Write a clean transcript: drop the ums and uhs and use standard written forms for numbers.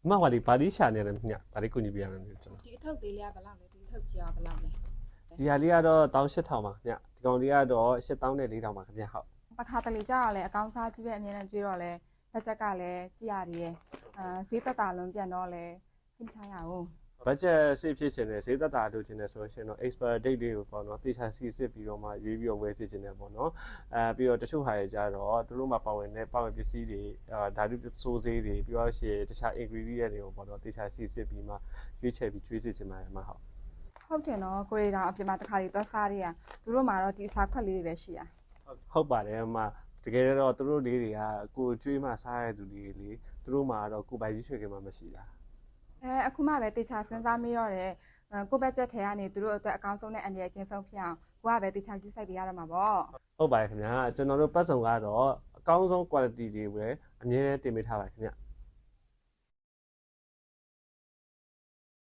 မဝါဒီဘာဒီရှာနေတယ်ညဘာဒီကိုညီပြရမယ်ကျွန်တော် ဒီအထုပ်သေးလေးကဘယ်လောက်လဲဒီအထုပ်ကြီးကဘယ်လောက်လဲ ဒီဟာလေးကတော့18000ပါညဒီကောင်လေးကတော့8400ပါခင်ဗျဟုတ် ပခါတလေကြာကလည်းအကောင်းစားကြီးပဲအမြဲတမ်းကြွေးတော့လဲဘတ်ဂျက်ကလည်းကြည့်ရတယ်ဈေးသက်တာလွန်ပြန်တော့လဲသိချရအောင် ဘတ်ဂျက်စိတ်ဖြစ်ရှင်တယ်ဈေးသက်တာတို့ခြင်းတယ်ဆိုရှင်တော့ expire date လေးကိုပေါ့နော်တေချာစီစစ်ပြီးတော့မှရွေးပြီးတော့ဝယ်စီခြင်းတယ်ပေါ့နော်ပြီးတော့တချို့ဟာတွေကြတော့သူတို့မှာပါဝင်တဲ့ပစ္စည်းတွေဓာတုစိုးစေးတွေပြီးတော့ရှေ့တခြား ingredient တွေကိုပေါ့နော်တေချာစီစစ်ပြီးမှရွေးချယ်ပြီးကျွေးစီခြင်းပါတယ်မှာဟုတ် ဟုတ်တယ်နော်ကိုရီတောင်အပြင်မှာတစ်ခါလေးသွားစားရသူတို့မှာတော့ဒီစာခွက်လေးတွေပဲရှိရ ဟုတ်ပါတယ်အမတကယ်တော့သူတို့လေးတွေကကိုကျွေးမှစားရတဲ့သူတွေလေသူတို့မှာတော့ကိုပိုင်ကြီးရွှေကမှမရှိတာ အခုမှပဲတေချာစဉ်းစားမိတော့တယ်ကိုဘတ်ဂျက်ထဲကနေသူတို့အတွက်အကောင်းဆုံးနဲ့အန်ရယ်ကင်းဆုံးဖြစ်အောင်ကိုကပဲတေချာယူဆိုင်ပေးရတော့မှာပေါ့ ဟုတ်ပါတယ်ခင်ဗျာကျွန်တော်တို့ပတ်စုံကတော့အကောင်းဆုံး quality တွေပဲအမြဲတမ်းတင်ပေးထားပါတယ်ခင်ဗျ